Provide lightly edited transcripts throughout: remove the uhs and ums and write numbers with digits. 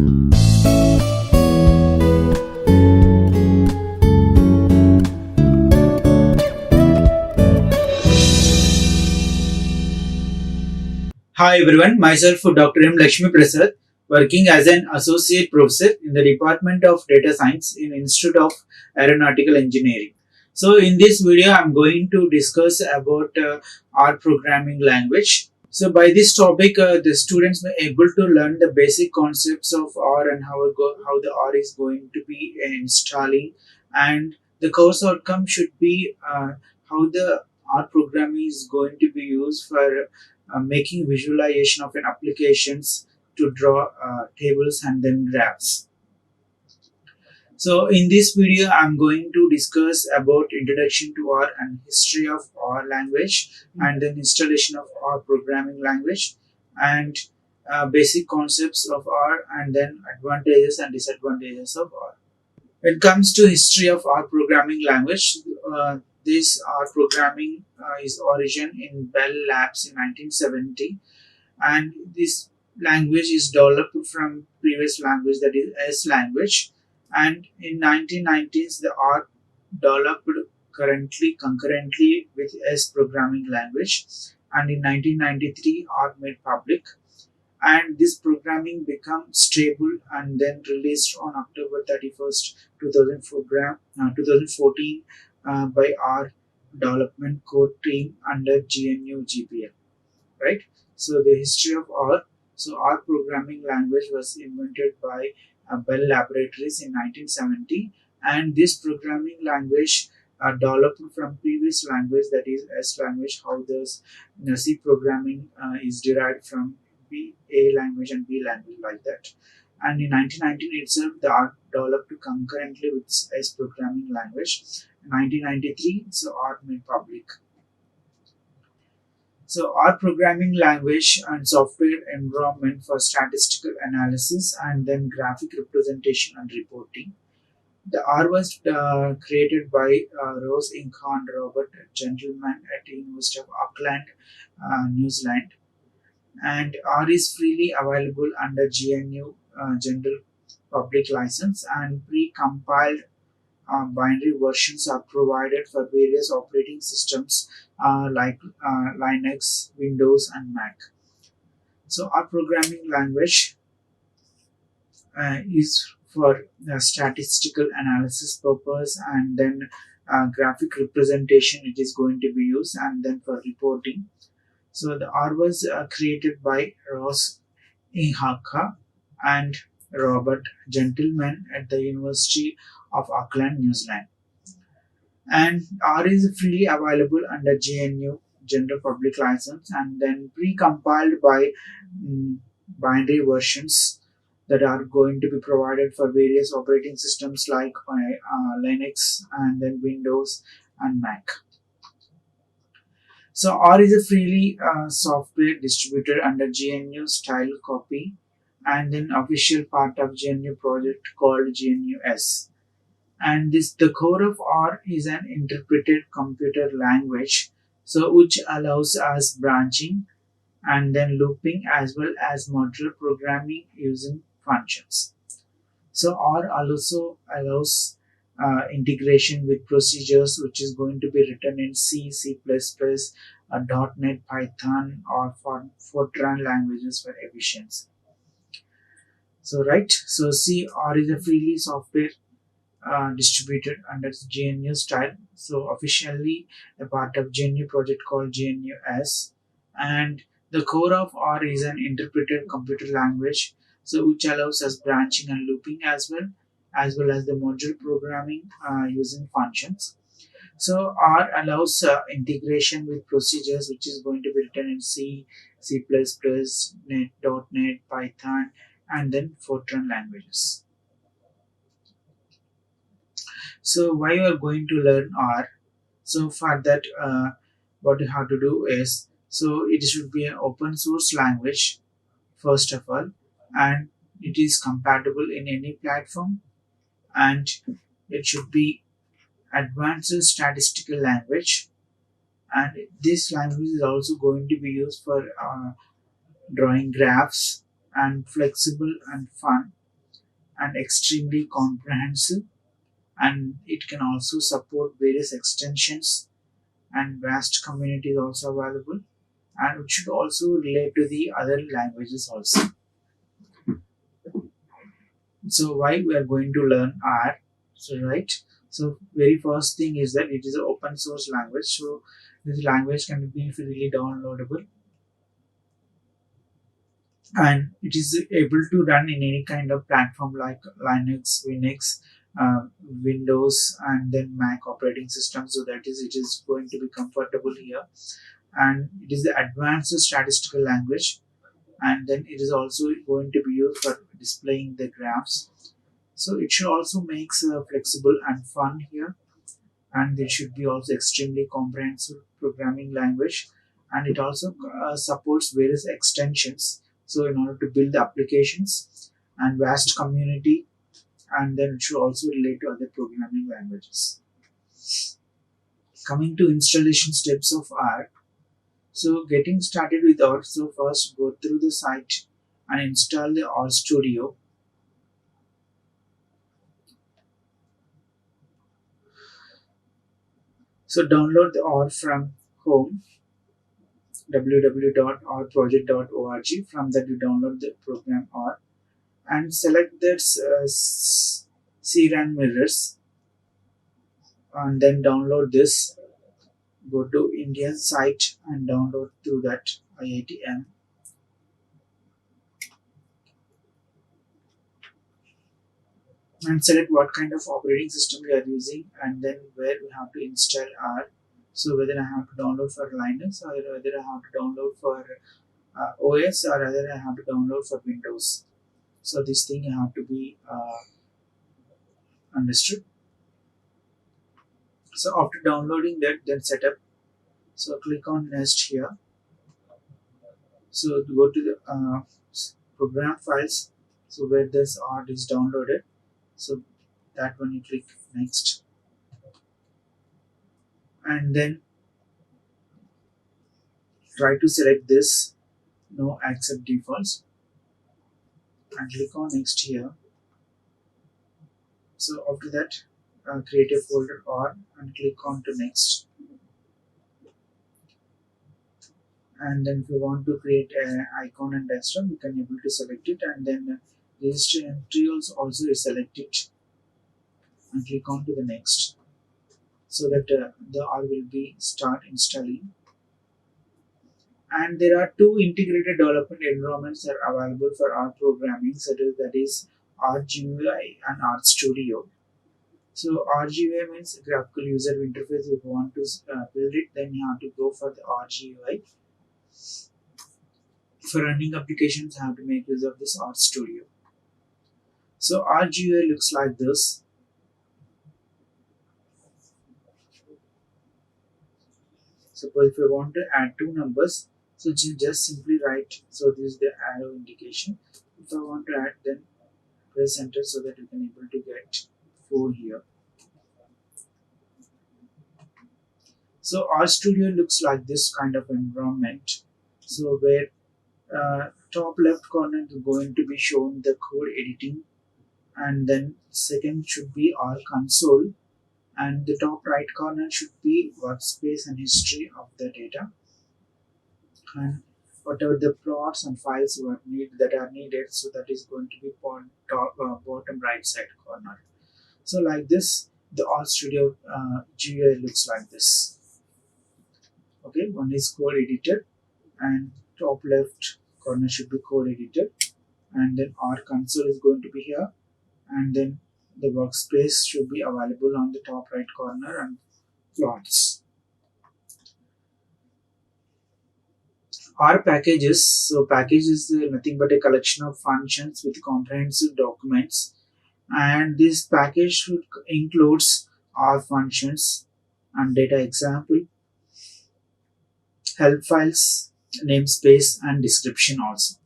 Hi everyone, myself Dr. M. Lakshmi Prasad, working as an associate professor in the Department of Data Science in Institute of Aeronautical Engineering. So in this video, I'm going to discuss about R programming language. So by this topic, the students may able to learn the basic concepts of R and how the R is going to be installing, and the course outcome should be how the R programming is going to be used for making visualization of an applications to draw tables and then graphs. So in this video, I'm going to discuss about introduction to R and history of R language, and then installation of R programming language, and basic concepts of R, and then advantages and disadvantages of R. When it comes to history of R programming language, this R programming is origin in Bell Labs in 1970, and this language is developed from previous language, that is S language, and in 1990s the R developed concurrently with S programming language, and in 1993 R made public, and this programming became stable and then released on October 31st, 2014 by our development core team under GNU GPL, right? So the history of R. So R programming language was invented by Bell Laboratories in 1970, and this programming language developed from previous language, that is S language. How does C programming is derived from A language and B language, like that. And in 1919 itself, the R developed concurrently with S programming language. In 1993, so R made public. So R programming language and software environment for statistical analysis and then graphic representation and reporting. The R was created by Rose Inca and Robert Gentleman at the University of Auckland, New Zealand. And R is freely available under GNU General Public License, and pre-compiled binary versions are provided for various operating systems like Linux, Windows, and Mac. So R programming language is for statistical analysis purpose, and then graphic representation it is going to be used, and then for reporting. So the R was created by Ross Inhaka and Robert Gentleman at the University of Auckland, New Zealand. And R is freely available under GNU General Public License, and then pre-compiled by binary versions that are going to be provided for various operating systems like Linux and then Windows and Mac. So R is a freely software distributed under GNU style copy, and then official part of GNU project called GNUS. And the core of R is an interpreted computer language, so which allows us branching and then looping as well as modular programming using functions. So R also allows integration with procedures, which is going to be written in C, C++, .NET, Python, or Fortran languages for efficiency. So R is a freely software distributed under GNU style, so officially a part of GNU project called GNUS. And the core of R is an interpreted computer language, so which allows us branching and looping as well as the modular programming using functions. So R allows integration with procedures, which is going to be written in C, C++, .NET, Python, and then Fortran languages. So why you are going to learn R? So for that, what you have to do is, so it should be an open source language first of all, and it is compatible in any platform, and it should be advanced statistical language, and this language is also going to be used for drawing graphs, and flexible and fun, and extremely comprehensive, and it can also support various extensions, and vast community is also available, and it should also relate to the other languages also. So why we are going to learn R? So right. So very first thing is that it is an open source language. So this language can be freely downloadable, and it is able to run in any kind of platform like Linux, Linux, Windows, and then Mac operating system. So that is, it is going to be comfortable here, and it is the advanced statistical language, and then it is also going to be used for displaying the graphs. So it should also makes flexible and fun here, and it should be also extremely comprehensive programming language, and it also supports various extensions. So in order to build the applications and vast community, and then it should also relate to other programming languages. Coming to installation steps of R. So getting started with R, so first go through the site and install the R Studio. So download the R from home www.rproject.org. From that you download the program R and select that CRAN mirrors, and then download this. Go to Indian site and download through that IATM, and select what kind of operating system we are using, and then where we have to install R. So whether I have to download for Linux, or whether I have to download for OS, or whether I have to download for Windows. So this thing have to be understood. So after downloading that, then setup. So click on next here. So to go to the program files. So where this art is downloaded. So that one you click next, and then try to select this no accept defaults and click on next here. So after that, create a folder or and click on to next. And then if you want to create an icon and desktop, you can able to select it, and then registry entry also is selected and click on to the next, so that the R will be start installing. And there are two integrated development environments that are available for R programming, so that is RGUI and RStudio. So RGUI means graphical user interface. If you want to build it, then you have to go for the RGUI. For running applications, you have to make use of this RStudio. So RGUI looks like this. Suppose if you want to add two numbers, so just simply write. So this is the arrow indication. If I want to add, then press enter so that you can able to get 4 here. So RStudio looks like this kind of environment. So where top left corner is going to be shown the code editing, and then second should be R console, and the top right corner should be workspace and history of the data, and whatever the plots and files that are needed, so that is going to be bottom right side corner. So like this, the RStudio GUI looks like this. Okay, one is code editor, and top left corner should be code editor, and then R console is going to be here, and then the workspace should be available on the top right corner, and plots. R packages. So package is nothing but a collection of functions with comprehensive documents, and this package should includes R functions and data example, help files, namespace, and description also.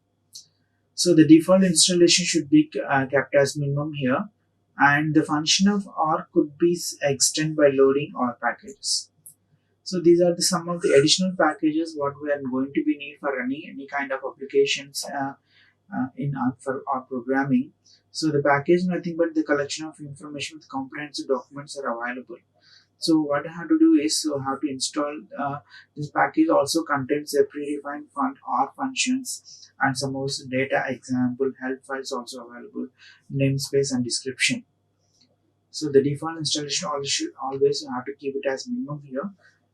So the default installation should be kept as minimum here, and the function of R could be extended by loading R packages. So these are some of the additional packages what we are going to be need for running any kind of applications for our programming. So the package nothing but the collection of information with comprehensive documents are available. So what I have to do is so how to install this package also contains a predefined R functions and some of the data example help files also available, namespace and description. So the default installation always should always have to keep it as minimum here,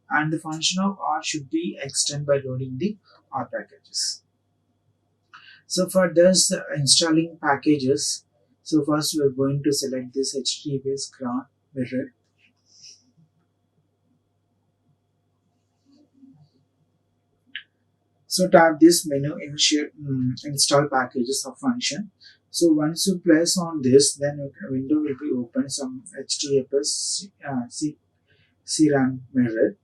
and the function of R should be extended by loading the R packages. So for this installing packages, so first we are going to select this HTTPS graph mirror. So tap this menu initiate install packages of function. So once you press on this, then your window will be open some HTTPS CRAN mirror.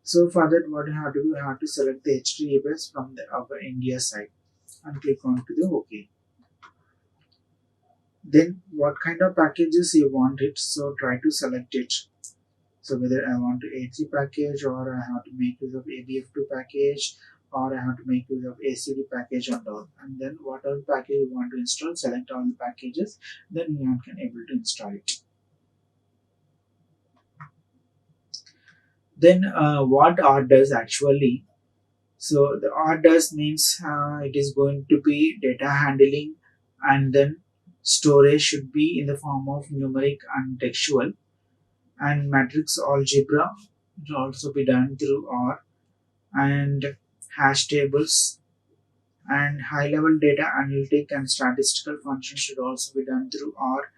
So for that, what you have to do, you have to select the HTTPS from the our India side and click on to the OK. Then what kind of packages you want it, so try to select it. So whether I want to A3 package or I have to make use of ABF2 package or I have to make use of ACD package and all. And then whatever package you want to install, select all the packages, then you can able to install it. Then what R does actually, so the R does means it is going to be data handling, and then storage should be in the form of numeric and textual, and matrix algebra will also be done through R, and hash tables and high level data analytic and statistical functions should also be done through R,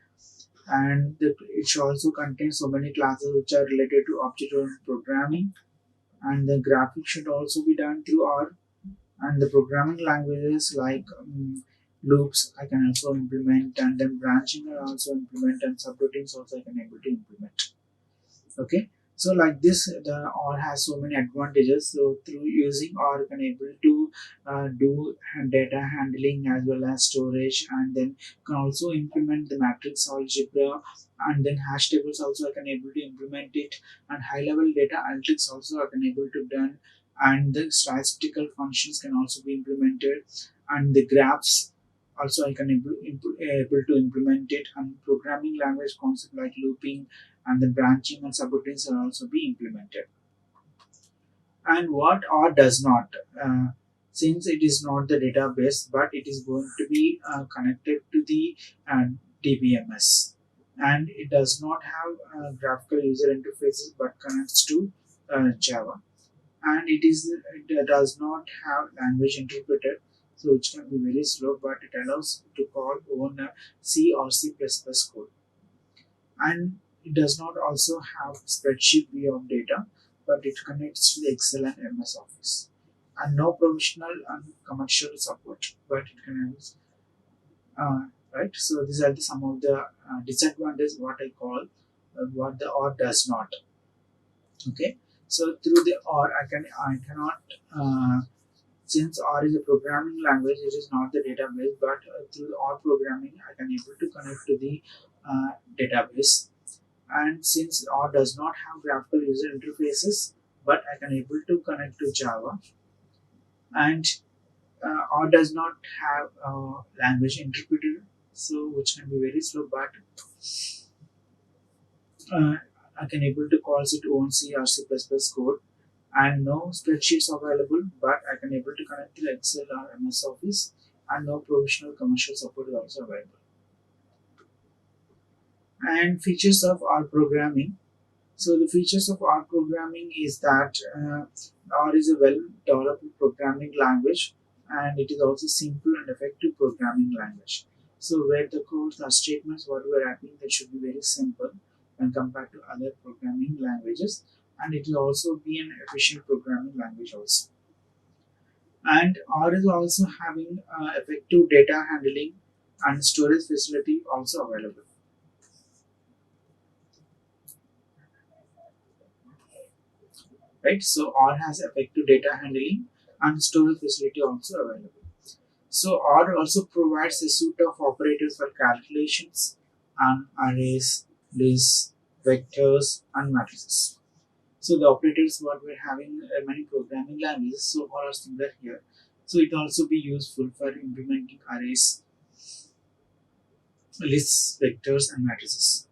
and it should also contain so many classes which are related to object oriented programming, and the graphics should also be done through R, and the programming languages like loops I can also implement, and then branching I also implement, and subroutines also I can able to implement. Okay, so like this the R has so many advantages. So through using R you can able to do data handling as well as storage, and then can also implement the matrix algebra, and then hash tables also I can able to implement it, and high level data analytics also I can able to done, and the statistical functions can also be implemented, and the graphs also I can able to implement it, and programming language concept like looping and the branching and subroutines will also be implemented. And what R does not, since it is not the database, but it is going to be connected to the uh, DBMS, and it does not have graphical user interfaces but connects to Java, and it does not have language interpreter, so which can be very slow, but it allows to call on C or C++ code, and it does not also have spreadsheet view of data, but it connects to the Excel and MS Office, and no professional and commercial support, but it can have right. So these are some of the disadvantages what I call what the R does not. Okay, so through the R I cannot since R is a programming language, it is not the database, but through the R programming I can able to connect to the database, and since R does not have graphical user interfaces, but I can able to connect to Java, and R does not have a language interpreter, so which can be very slow, but uh, I can able to call it own C or C++ code, and no spreadsheets available, but I can able to connect to Excel or MS Office, and no professional commercial support is also available. And features of R programming. So the features of R programming is that R is a well-developed programming language, and it is also simple and effective programming language. So where the codes or statements what we are writing that should be very simple when compared to other programming languages, and it will also be an efficient programming language also. And R is also having effective data handling and storage facility also available. Right? So R has effective data handling and storage facility also available. So R also provides a suite of operators for calculations and arrays, lists, vectors, and matrices. So the operators what we're having many programming languages, so all are similar here. So it also be useful for implementing arrays, lists, vectors, and matrices.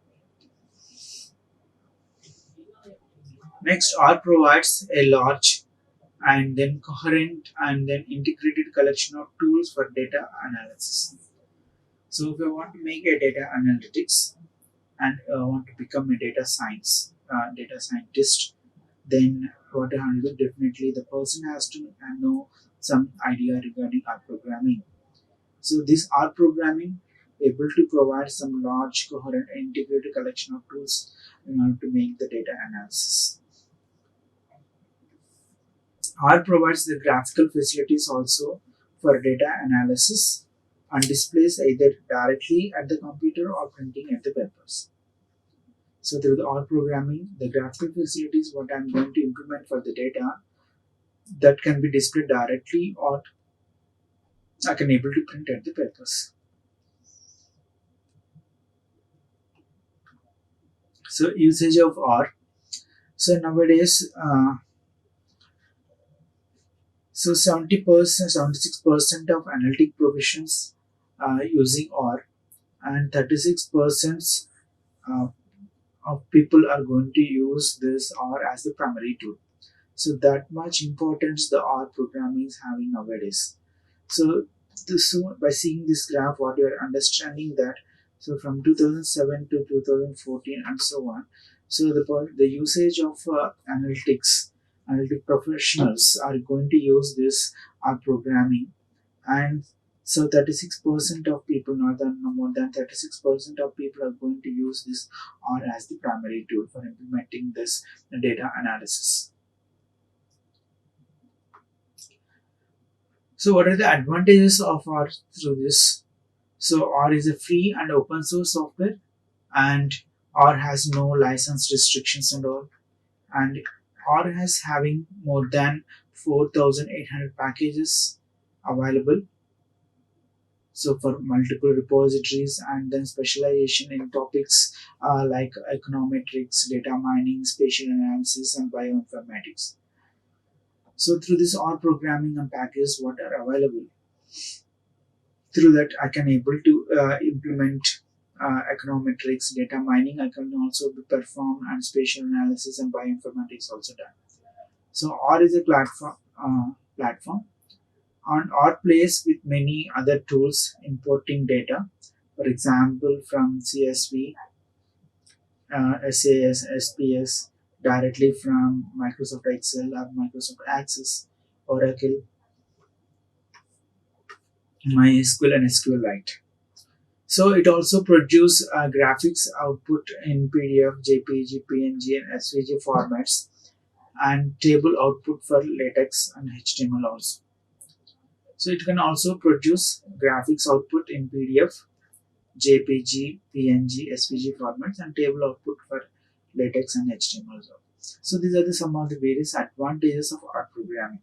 Next, R provides a large and then coherent and then integrated collection of tools for data analysis. So if I want to make a data analytics and want to become a data scientist, then what I have to do, definitely the person has to know some idea regarding R programming. So this R programming able to provide some large, coherent, and integrated collection of tools in order to make the data analysis. R provides the graphical facilities also for data analysis and displays either directly at the computer or printing at the papers. So through the R programming, the graphical facilities what I'm going to implement for the data that can be displayed directly or I can able to print at the papers. So usage of R. So nowadays, 70%, 76% of analytic professions using R, and 36% uh, of people are going to use this R as the primary tool. So that much importance the R programming is having nowadays. So by seeing this graph, what you are understanding that so from 2007 to 2014 and so on. So the usage of analytic professionals are going to use this R programming, and so 36% of people, not than no more than 36% of people are going to use this R as the primary tool for implementing this data analysis. So what are the advantages of R through this? So R is a free and open source software, and R has no license restrictions and all, and R has having more than 4,800 packages available. So for multiple repositories and then specialization in topics like econometrics, data mining, spatial analysis, and bioinformatics. So through this R programming and packages what are available, through that I can able to implement econometrics, data mining. I can also be performed and spatial analysis and bioinformatics also done. So R is a platform and R plays with many other tools importing data, for example from CSV, SAS, SPS, directly from Microsoft Excel or Microsoft Access, Oracle, MySQL, and SQLite. So it also produces graphics output in PDF, JPG, PNG, and SVG formats, and table output for LaTeX and HTML also. So it can also produce graphics output in PDF, JPG, PNG, SVG formats, and table output for LaTeX and HTML also. So these are some of the various advantages of R programming.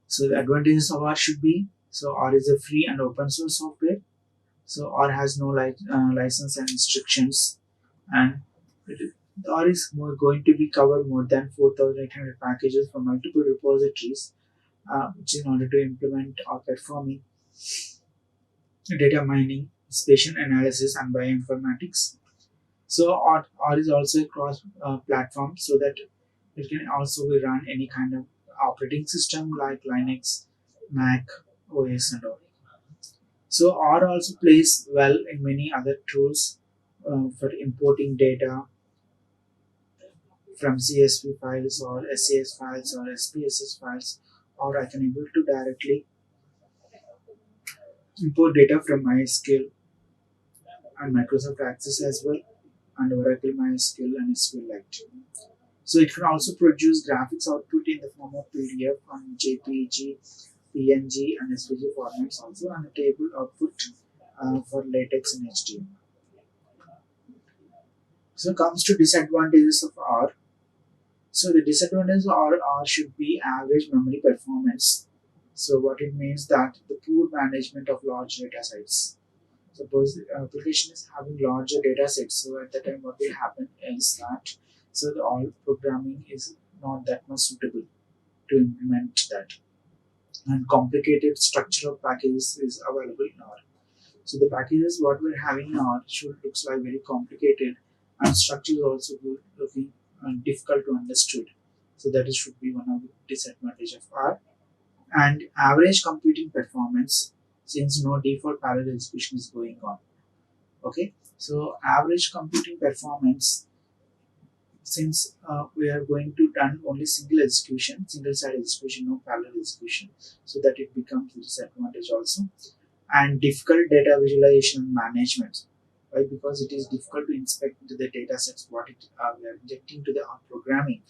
So the advantages of R should be, so R is a free and open source software. So R has no license and restrictions, and R is going to be cover more than 4,800 packages from multiple repositories, which in order to implement or performing data mining, spatial analysis, and bioinformatics. So R is also a cross platform, so that it can also be run any kind of operating system like Linux, Mac, OS, and all. So R also plays well in many other tools for importing data from CSV files or SAS files or SPSS files, or I can able to directly import data from MySQL and Microsoft Access as well, and Oracle MySQL and SQLite. So it can also produce graphics output in the form of PDF on JPG, PNG, and SVG formats also, and a table output for LaTeX and HTML. So comes to disadvantages of R. So the disadvantage of R should be average memory performance. So what it means that the poor management of large data sets. Suppose the application is having larger data sets, so at the time what will happen is that so the all programming is not that much suitable to implement that. and complicated structure of packages is available in R. So the packages what we're having in R should looks like very complicated, and structure is also good looking and difficult to understood. So that is should be one of the disadvantage of R. And average computing performance, since no default parallel execution is going on. Okay, so average computing performance, since we are going to done only single execution, single side execution, no parallel execution, so that it becomes a disadvantage also. And difficult data visualization and management, right? Because it is difficult to inspect the data sets what it we are injecting to the programming.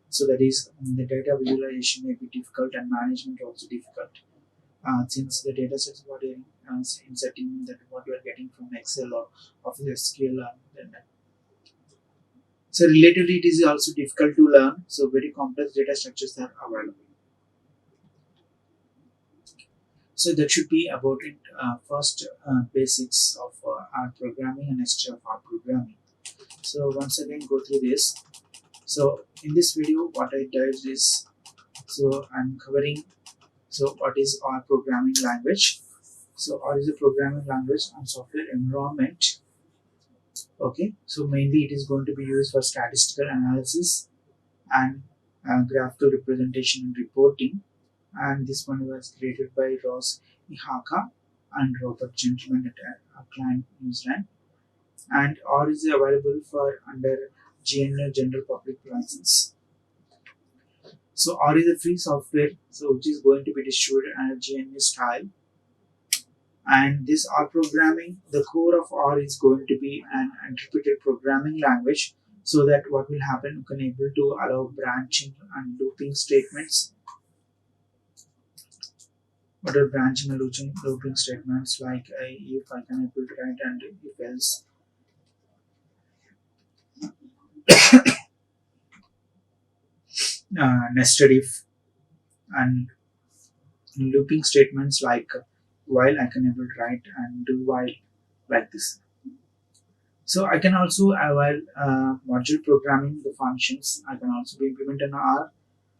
So that is the data visualization may be difficult and management also difficult. Since the data sets what you are inserting that what you are getting from Excel or Office SQL, then so relatively it is also difficult to learn. So very complex data structures are available. So that should be about it. First basics of our programming and history of our programming. So once again go through this. So in this video what I did is, so I'm covering so what is our programming language. So R is a programming language and software environment. Okay, so mainly it is going to be used for statistical analysis and graphical representation and reporting. And this one was created by Ross Ihaka and Robert Gentleman at a client New Zealand. And R is available for under GNU General Public License. So R is a free software, so which is going to be distributed under GNU style. And this R programming, the core of R is going to be an interpreted programming language, so that what will happen, you can able to allow branching and looping statements. What are branching and looping statements like if I can able to write and if else. Nested if and looping statements like while I can able to write and do while, like this. So I can also while module programming the functions I can also be implemented in R.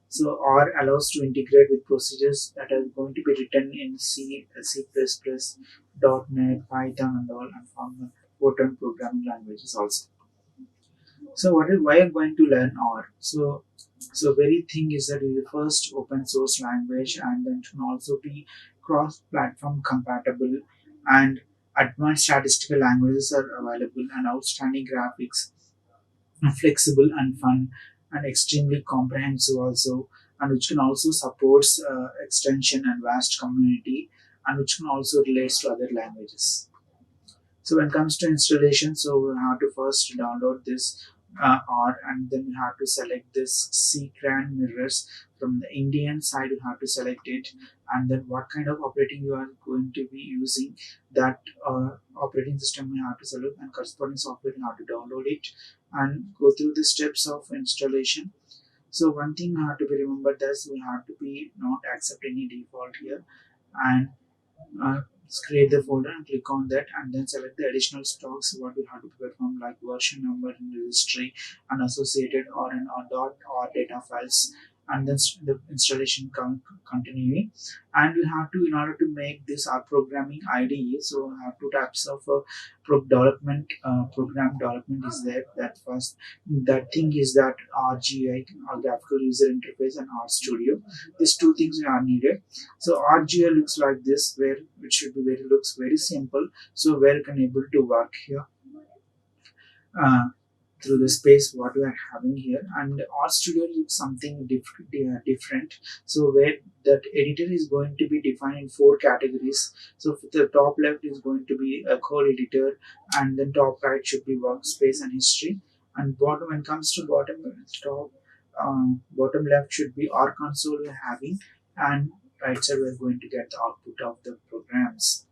So R allows to integrate with procedures that are going to be written in C, C++, .NET, Python and all, and from important programming languages also. So what is why I'm going to learn R? So very thing is that it is the first open source language, and then can also be cross-platform compatible, and advanced statistical languages are available, and outstanding graphics, flexible and fun, and extremely comprehensive also, and which can also supports extension and vast community, and which can also relates to other languages. So when it comes to installation, so we have to first download this R, and then we have to select this CCRAN mirrors. From the Indian side, you have to select it, and then what kind of operating you are going to be using. That operating system you have to select, and corresponding software you have to download it and go through the steps of installation. So one thing you have to be remembered is we have to be not accept any default here, and uh, create the folder and click on that, and then select the additional stocks what we have to perform, like version number and registry and associated or an or dot or data files, and then the installation continuing. And we have to, in order to make this our programming IDE, so we have two types of development, program development is there. That first, that thing is that RGI or graphical user interface and RStudio. These two things are needed. So RGL looks like this, where it should be very looks very simple. So where you can able to work here uh, through the space what we are having here, and RStudio looks something different. So where that editor is going to be defined in four categories. So for the top left is going to be a core editor, and then top right should be workspace and history, and bottom when it comes to top bottom left should be R console we're having, and right side we're going to get the output of the programs.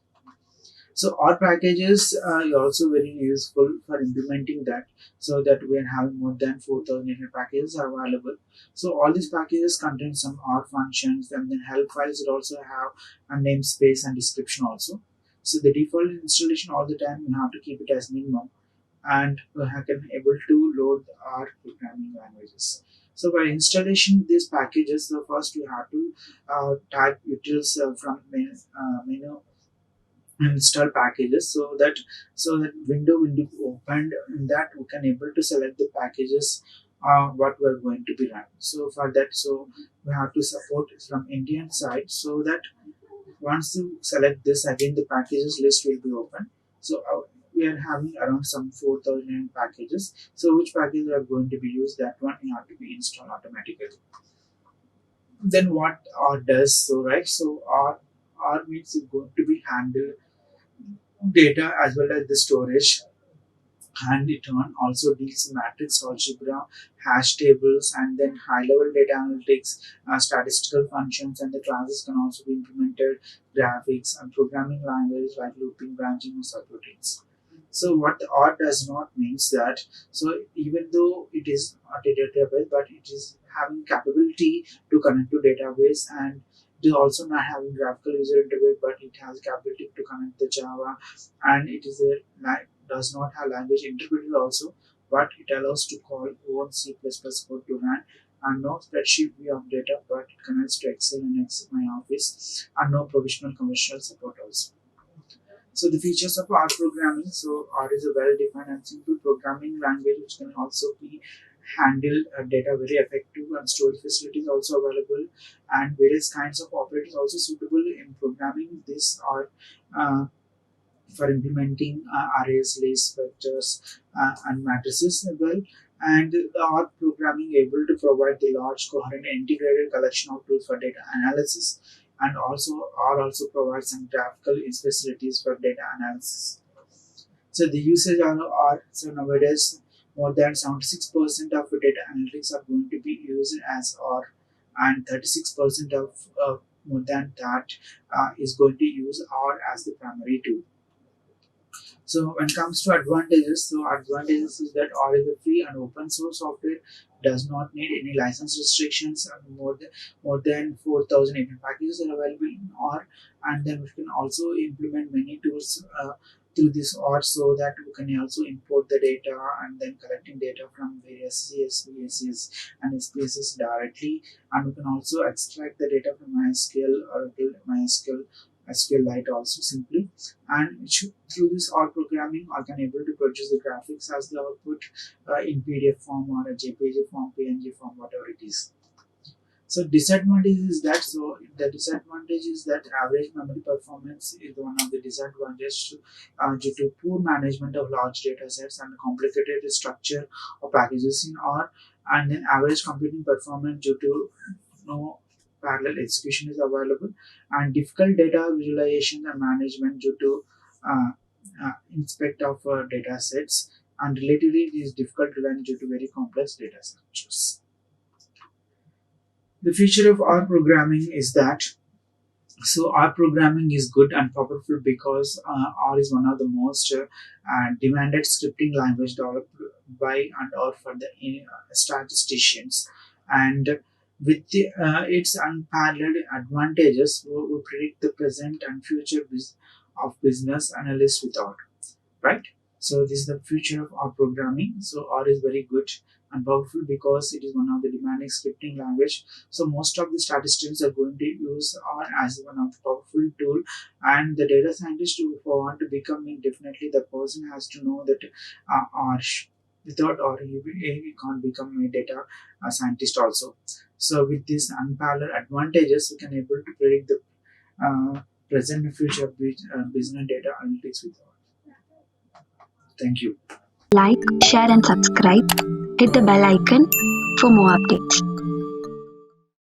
So R packages are also very useful for implementing that, so that we are having more than 4,800 packages are available. So all these packages contain some R functions, and then help files will also have a namespace and description also. So the default installation all the time you have to keep it as minimum, and can able to load R programming languages. So by installation these packages, so first we have to type utils from menu install packages, so that window will be opened, and that we can able to select the packages what we're going to be running. So for that, so we have to support from Indian side, so that once you select this, again the packages list will be open. So we are having around some 4,000 packages. So which packages are going to be used, that one you have to be installed automatically. Then what R does, so right, so R means it's going to be handle data as well as the storage, and it also deals in matrix algebra, hash tables, and then high-level data analytics, statistical functions, and the classes can also be implemented, graphics, and programming language like looping, branching, or subroutines. So what the R does not means that, so even though it is not a database, but it is having capability to connect to database, and it is also not having graphical user interface, but it has capability to connect the Java, and it is a does not have language interpreter also, but it allows to call own C++ code to run, and no spreadsheet view of data, but it connects to Excel and Excel My Office, and no provisional commercial support also. So the features of R programming. So R is a well-defined and simple programming language which can also be handle data very effective, and storage facilities also available, and various kinds of operators also suitable in programming. This are for implementing arrays, lists, vectors, and matrices as well. And the R programming able to provide the large, coherent, integrated collection of tools for data analysis, and also R also provides some graphical facilities for data analysis. So the usage are so nowadays more than 76% of data analytics are going to be used as R, and 36% of more than that is going to use R as the primary tool. So when it comes to advantages, so advantages is that R is a free and open source software, does not need any license restrictions, and more than 4,000 API packages are available in R, and then we can also implement many tools through this R, so that we can also import the data and then collecting data from various CSV, ACS, and SPSS directly, and we can also extract the data from MySQL, Oracle, MySQL, SQLite also simply, and through this R programming I can able to produce the graphics as the output in PDF form or a JPG form, PNG form, whatever it is. So disadvantage is that, so the disadvantage is that average memory performance is one of the disadvantages due to poor management of large data sets and complicated structure of packages in R, and then average computing performance due to no parallel execution is available, and difficult data visualization and management due to inspect of data sets, and relatively it is difficult to learn due to very complex data structures. The feature of R programming is that, so R programming is good and powerful because R is one of the most demanded scripting language developed by and or for the statisticians, and with its unparalleled advantages, we predict the present and future of business analysts without, right? So this is the future of R programming. So R is very good and powerful because it is one of the demanding scripting language. So most of the statisticians are going to use R as one of the powerful tool, and the data scientist who want to become it, definitely the person has to know that R. Without R, he can't become a data scientist also. So with these unparalleled advantages, we can able to predict the present and future business data analytics with R. Thank you. Like, share, and subscribe. Hit the bell icon for more updates.